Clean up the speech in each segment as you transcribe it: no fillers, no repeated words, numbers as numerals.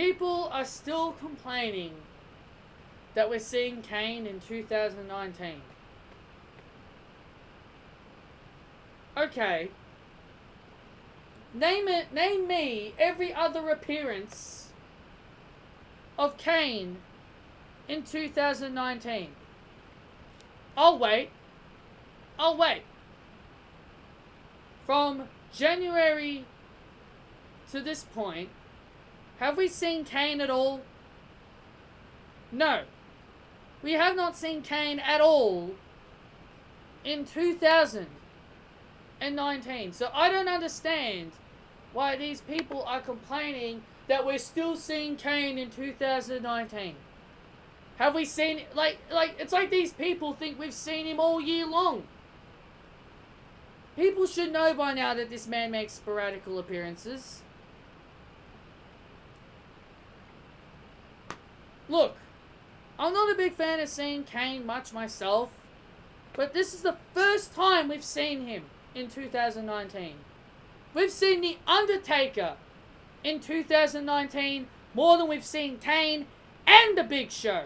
People are still complaining that we're seeing Kane in 2019. Okay. Name me every other appearance of Kane in 2019. I'll wait. From January to this point, have we seen Kane at all? No. We have not seen Kane at all in 2019. So I don't understand why these people are complaining that we're still seeing Kane in 2019. Have we seen... it's like these people think we've seen him all year long. People should know by now that this man makes sporadic appearances. Look, I'm not a big fan of seeing Kane much myself, but this is the first time we've seen him in 2019. We've seen The Undertaker in 2019 more than we've seen Kane and The Big Show.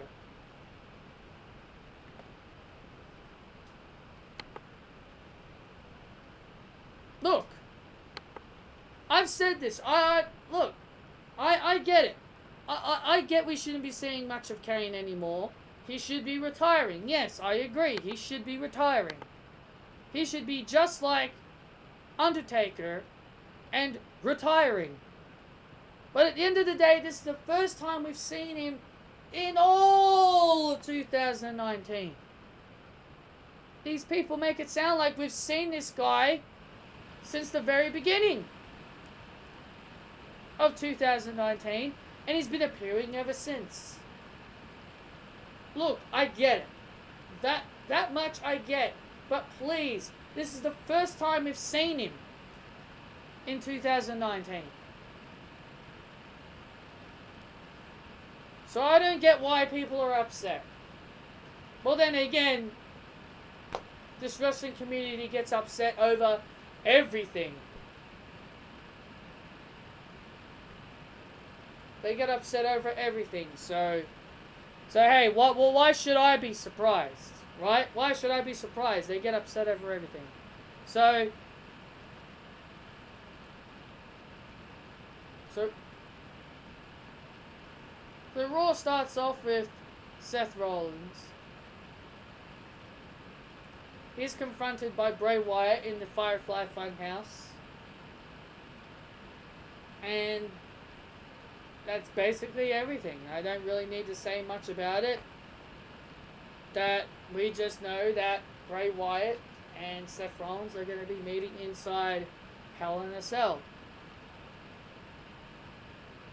Look, I've said this. I get it. I get we shouldn't be seeing much of Kane anymore. He should be retiring. Yes, I agree. He should be retiring. He should be just like Undertaker and retiring. But at the end of the day, this is the first time we've seen him in all of 2019. These people make it sound like we've seen this guy since the very beginning of 2019, and he's been appearing ever since. Look, I get it. That much I get. But please, this is the first time we've seen him in 2019. So I don't get why people are upset. Well, then again, this wrestling community gets upset over everything. They get upset over everything. So hey, why should I be surprised? Right? Why should I be surprised? They get upset over everything. So the Raw starts off with Seth Rollins. He's confronted by Bray Wyatt in the Firefly Funhouse. And that's basically everything. I don't really need to say much about it. That we just know that Bray Wyatt and Seth Rollins are going to be meeting inside Hell in a Cell.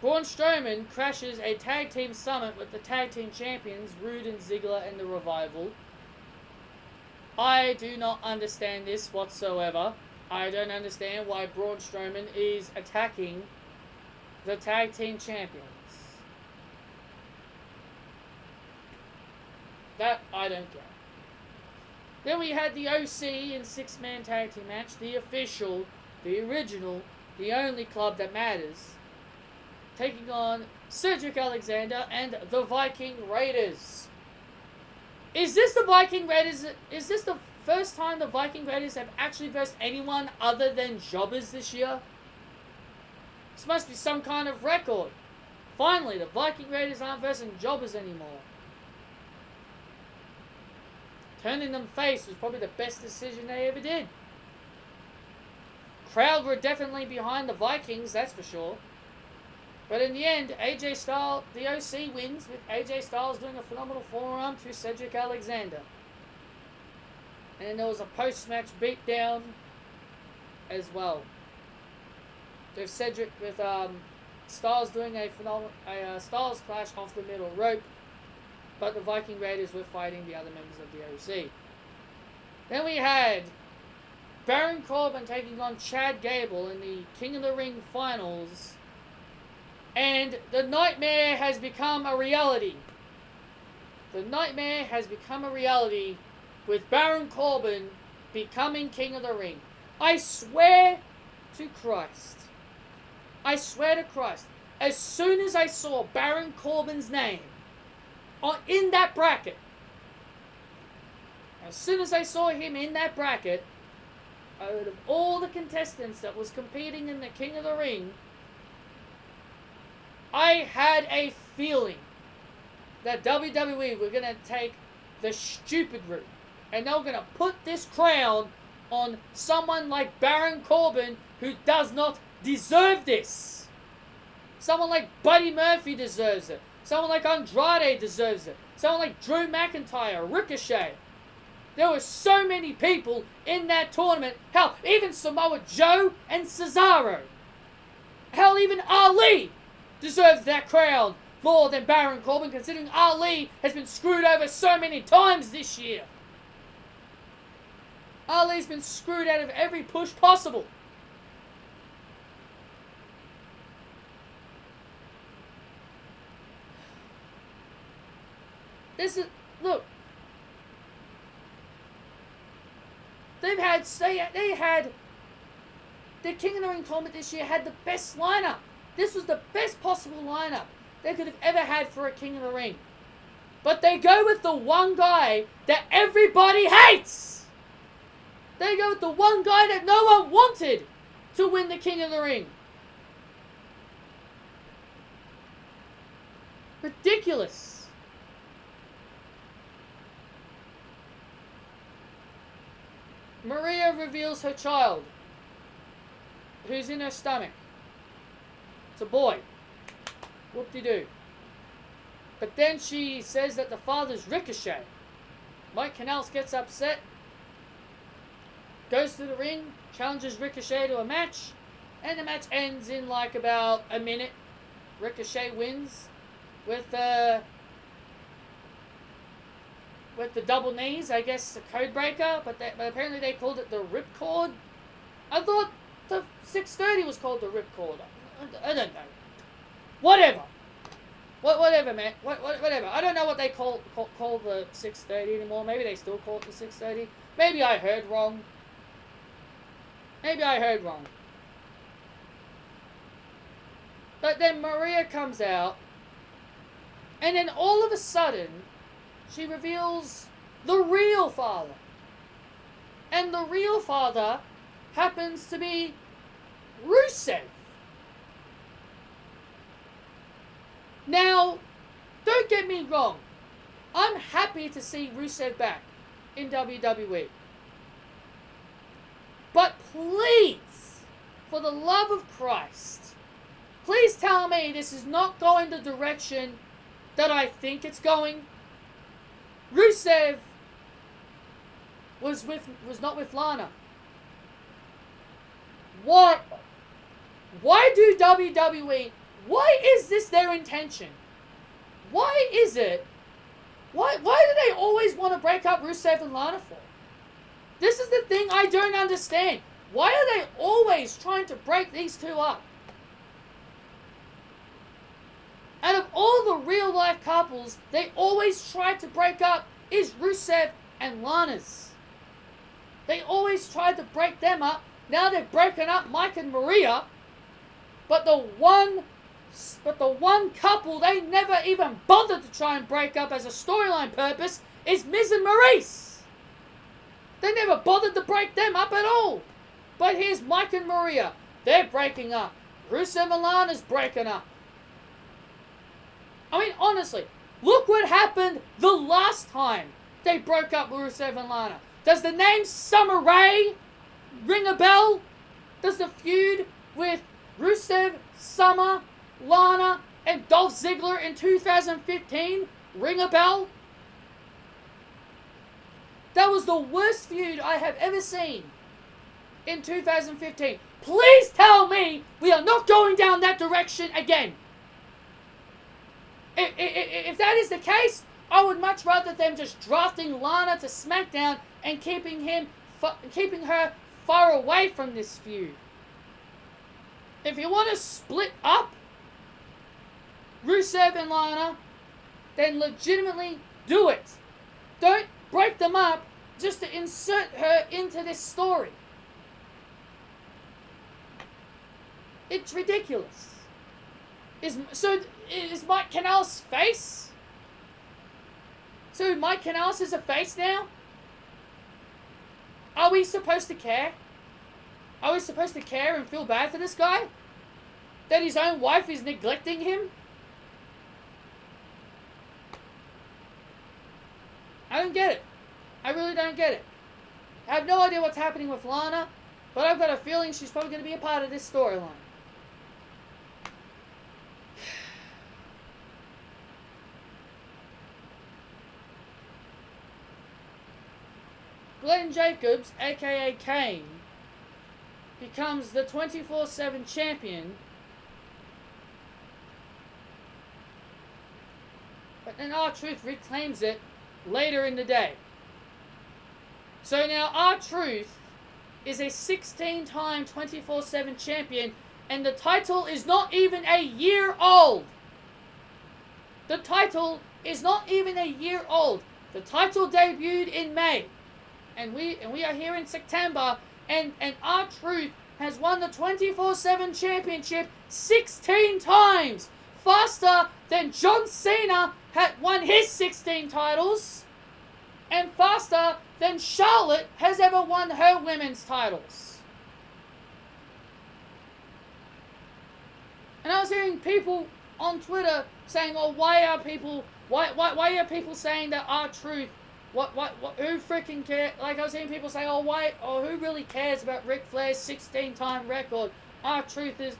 Braun Strowman crashes a tag team summit with the tag team champions Rude and Ziggler and the Revival. I do not understand this whatsoever. I don't understand why Braun Strowman is attacking the tag team champions. That I don't get. Then we had the OC in 6-man tag team match, the official, the original, the only club that matters, taking on Cedric Alexander and the Viking Raiders. Is this the Viking Raiders? Is this the first time the Viking Raiders have actually versed anyone other than jobbers this year? This must be some kind of record. Finally, the Viking Raiders aren't versing jobbers anymore. Turning them face was probably the best decision they ever did. Crowd were definitely behind the Vikings, that's for sure. But in the end, AJ Styles, the OC wins with AJ Styles doing a phenomenal forearm to Cedric Alexander. And then there was a post-match beatdown as well. With Cedric, with Styles doing a Styles Clash off the middle rope. But the Viking Raiders were fighting the other members of the OC. Then we had Baron Corbin taking on Chad Gable in the King of the Ring finals. And the nightmare has become a reality. The nightmare has become a reality with Baron Corbin becoming King of the Ring. I swear to Christ. I swear to Christ. as soon as I saw Baron Corbin's name in that bracket, as soon as I saw him in that bracket, out of all the contestants that was competing in the King of the Ring, I had a feeling that WWE were going to take the stupid route. And they were going to put this crown on someone like Baron Corbin, who does not deserve this. Someone like Buddy Murphy deserves it. Someone like Andrade deserves it. Someone like Drew McIntyre, Ricochet. There were so many people in that tournament. Hell, even Samoa Joe and Cesaro. Hell, even Ali deserves that crown more than Baron Corbin, considering Ali has been screwed over so many times this year. Ali's been screwed out of every push possible. This is, look, they had the King of the Ring tournament this year had the best lineup. This was the best possible lineup they could have ever had for a King of the Ring. But they go with the one guy that everybody hates. They go with the one guy that no one wanted to win the King of the Ring. Ridiculous. Maria reveals her child, who's in her stomach. It's a boy. Whoop-de-doo. But then she says that the father's Ricochet. Mike Kanellis gets upset, goes to the ring, challenges Ricochet to a match, and the match ends in like about a minute. Ricochet wins with the double knees, I guess the code breaker, but apparently they called it the ripcord. I thought the 630 was called the ripcord. I don't know. Whatever. Whatever, man. Whatever. I don't know what they call the 630 anymore. Maybe they still call it the 630. Maybe I heard wrong. But then Maria comes out, and then all of a sudden, she reveals the real father. And the real father happens to be Rusev. Now, don't get me wrong. I'm happy to see Rusev back in WWE. But please, for the love of Christ, please tell me this is not going the direction that I think it's going. Rusev was not with Lana. What? Why do WWE? Why is this their intention? Why is it? Why do they always want to break up Rusev and Lana for? This is the thing I don't understand. Why are they always trying to break these two up? Out of all the real life couples they always try to break up is Rusev and Lana's. They always tried to break them up. Now they've broken up Mike and Maria. But the one couple they never even bothered to try and break up as a storyline purpose is Miz and Maurice. They never bothered to break them up at all. But here's Mike and Maria. They're breaking up. Rusev and Lana's breaking up. I mean, honestly, look what happened the last time they broke up Rusev and Lana. Does the name Summer Rae ring a bell? Does the feud with Rusev, Summer, Lana, and Dolph Ziggler in 2015 ring a bell? That was the worst feud I have ever seen in 2015. Please tell me we are not going down that direction again. If that is the case, I would much rather them just drafting Lana to SmackDown and keeping her far away from this feud. If you want to split up Rusev and Lana, then legitimately do it. Don't break them up just to insert her into this story. It's ridiculous. Is Mike Kanellis face? So Mike Kanellis is a face now? Are we supposed to care? Are we supposed to care and feel bad for this guy? That his own wife is neglecting him? I don't get it. I really don't get it. I have no idea what's happening with Lana, but I've got a feeling she's probably going to be a part of this storyline. Glenn Jacobs, aka Kane, becomes the 24/7 champion, but then R-Truth reclaims it later in the day. So now R-Truth is a 16-time 24/7 champion, and the title is not even a year old. The title is not even a year old. The title debuted in May, and we are here in September, and R-Truth has won the 24/7 championship 16 times, faster than John Cena had won his 16 titles, and faster than Charlotte has ever won her women's titles. And I was hearing people on Twitter saying, "Oh, why are people saying that R-Truth? Who freaking cares?" Like, I was hearing people say, "Oh, who really cares about Ric Flair's 16-time record? R-Truth is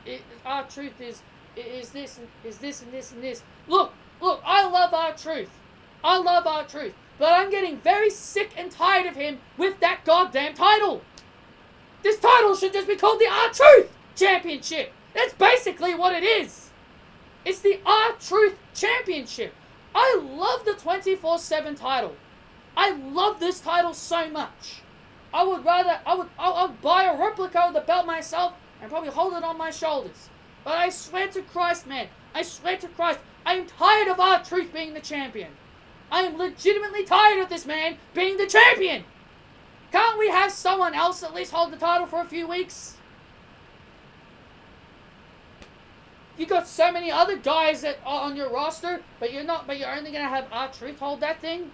this and this." Look, I love R-Truth. I love R-Truth. But I'm getting very sick and tired of him with that goddamn title. This title should just be called the R-Truth Championship. That's basically what it is. It's the R-Truth Championship. I love the 24/7 title. I love this title so much. I would buy a replica of the belt myself and probably hold it on my shoulders. But I swear to Christ, man, I am tired of R-Truth being the champion. I am legitimately tired of this man being the champion. Can't we have someone else at least hold the title for a few weeks? You got so many other guys that are on your roster, but you're only gonna have R-Truth hold that thing.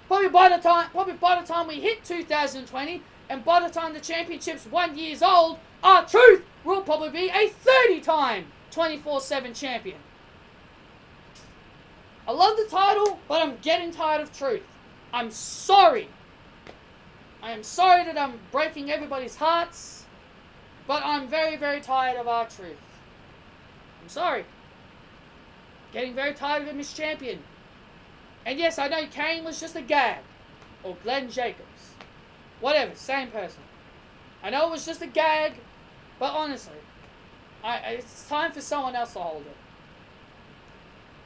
Probably by the time we hit 2020, and by the time the championship's 1 year old, R-Truth will probably be a 30-time 24/7 champion. I love the title, but I'm getting tired of Truth. I'm sorry. I am sorry that I'm breaking everybody's hearts, but I'm very, very tired of R-Truth. I'm sorry. Getting very tired of him as champion. And yes, I know Kane was just a gag. Or Glenn Jacobs. Whatever, same person. I know it was just a gag, but honestly, it's time for someone else to hold it.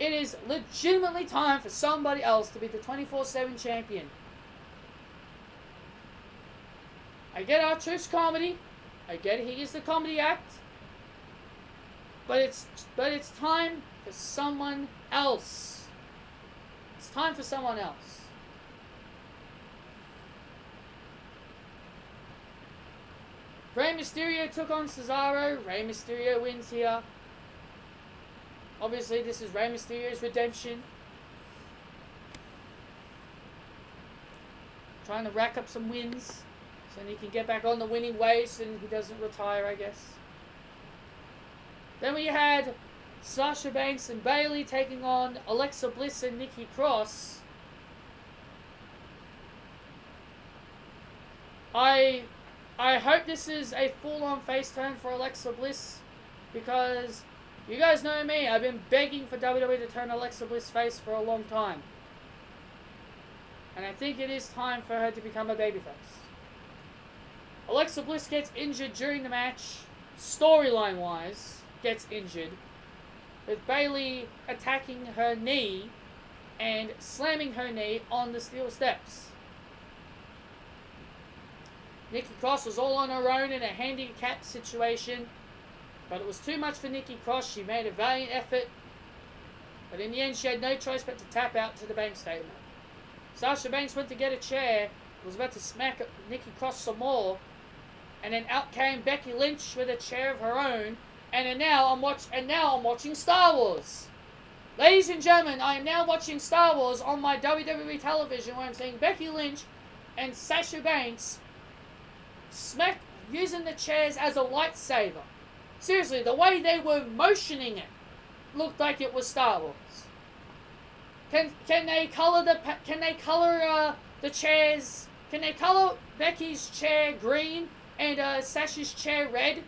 It is legitimately time for somebody else to be the 24/7 champion. I get R-Truth's comedy. I get he is the comedy act. But it's time for someone else. It's time for someone else. Rey Mysterio took on Cesaro. Rey Mysterio wins here. Obviously, this is Rey Mysterio's redemption. Trying to rack up some wins so he can get back on the winning ways and he doesn't retire, I guess. Then we had Sasha Banks and Bayley taking on Alexa Bliss and Nikki Cross. I hope this is a full-on face turn for Alexa Bliss, because you guys know me, I've been begging for WWE to turn Alexa Bliss face for a long time. And I think it is time for her to become a babyface. Alexa Bliss gets injured during the match, storyline-wise, gets injured, with Bayley attacking her knee and slamming her knee on the steel steps. Nikki Cross was all on her own in a handicap situation, but it was too much for Nikki Cross. She made a valiant effort, but in the end she had no choice but to tap out to the Banks table. Sasha Banks went to get a chair, was about to smack Nikki Cross some more, and then out came Becky Lynch with a chair of her own, And now I'm watching Star Wars. Ladies and gentlemen, I am now watching Star Wars on my WWE television, where I'm seeing Becky Lynch and Sasha Banks using the chairs as a lightsaber. Seriously, the way they were motioning it looked like it was Star Wars. Can they color the chairs? Can they color Becky's chair green and Sasha's chair red?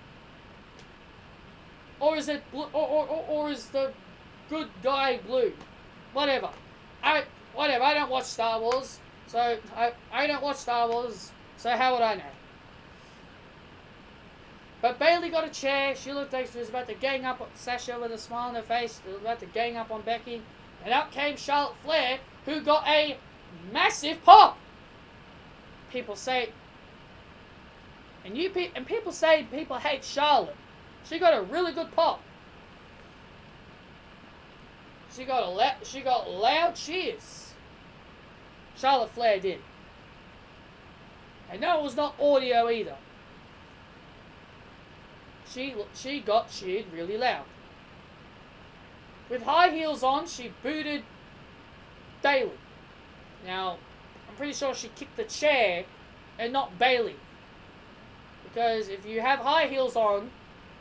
Or is it blue, or is the good guy blue? Whatever. I don't watch Star Wars, so I don't watch Star Wars. So how would I know? But Bayley got a chair. She looked like she was about to gang up on Sasha with a smile on her face. She was about to gang up on Becky. And out came Charlotte Flair, who got a massive pop. People say, people say people hate Charlotte. She got a really good pop. She got loud cheers. Charlotte Flair did. And no, it was not audio either. She got cheered really loud. With high heels on, she booted Bayley. Now, I'm pretty sure she kicked the chair and not Bayley. Because if you have high heels on,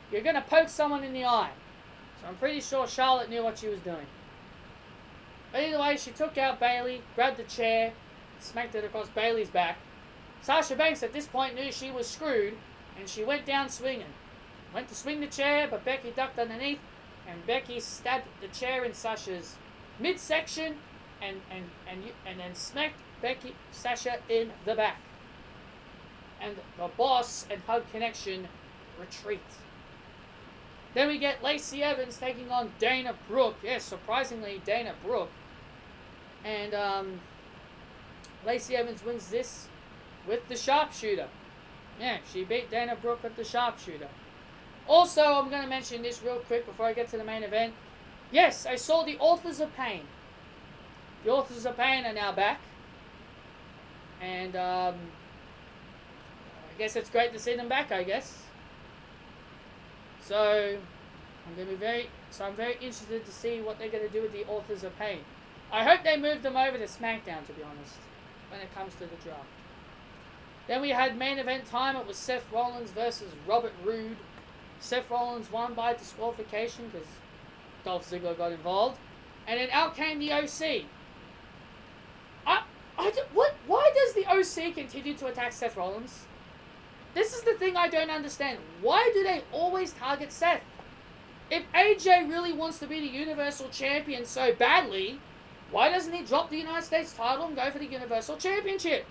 you're going to poke someone in the eye. So I'm pretty sure Charlotte knew what she was doing. But either way, she took out Bayley, grabbed the chair, smacked it across Bayley's back. Sasha Banks at this point knew she was screwed, and she went down swinging. Went to swing the chair, but Becky ducked underneath, and Becky stabbed the chair in Sasha's midsection, and then smacked Sasha in the back. And the Boss and Hug Connection retreat. Then we get Lacey Evans taking on Dana Brooke. Yes, surprisingly, Dana Brooke. And Lacey Evans wins this with the sharpshooter. Yeah, she beat Dana Brooke with the sharpshooter. Also, I'm going to mention this real quick before I get to the main event. Yes, I saw the Authors of Pain. The Authors of Pain are now back. And I guess it's great to see them back, I guess. So I'm very interested to see what they're going to do with the Authors of Pain. I hope they move them over to SmackDown, to be honest, when it comes to the draft. Then we had main event time. It was Seth Rollins versus Robert Roode. Seth Rollins won by disqualification because Dolph Ziggler got involved. And then out came the OC. Why does the OC continue to attack Seth Rollins? This is the thing I don't understand. Why do they always target Seth? If AJ really wants to be the Universal Champion so badly, why doesn't he drop the United States title and go for the Universal Championship?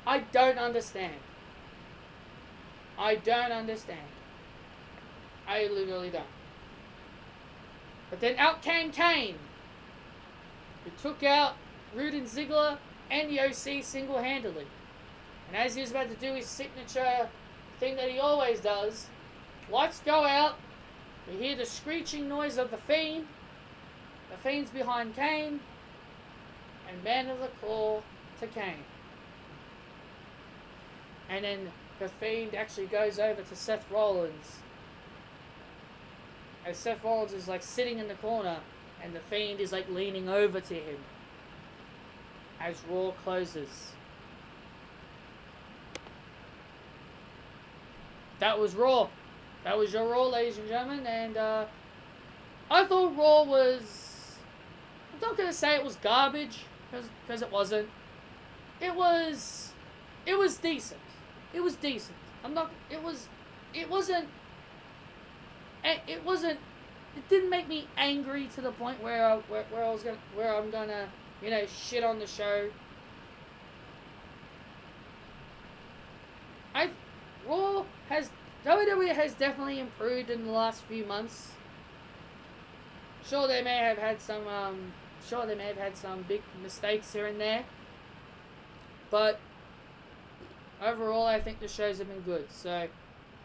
I don't understand. I literally don't. But then out came Kane, who took out Roode and Ziggler and the OC single-handedly. And as he was about to do his signature thing that he always does, lights go out, we hear the screeching noise of the Fiend. The Fiend's behind Kane, and Man of the Claw to Kane. And then the Fiend actually goes over to Seth Rollins. As Seth Rollins is like sitting in the corner, and the Fiend is like leaning over to him. As Raw closes. That was Raw. That was your Raw, ladies and gentlemen. And I thought Raw was... I'm not going to say it was garbage, because it wasn't. It was decent. It was decent. It didn't make me angry to the point where I'm gonna shit on the show. WWE has definitely improved in the last few months. Sure, they may have had some big mistakes here and there, but overall, I think the shows have been good. So,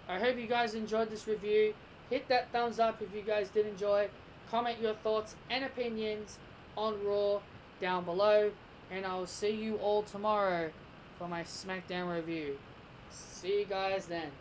I hope you guys enjoyed this review. Hit that thumbs up if you guys did enjoy. Comment your thoughts and opinions on Raw down below. And I will see you all tomorrow for my SmackDown review. See you guys then.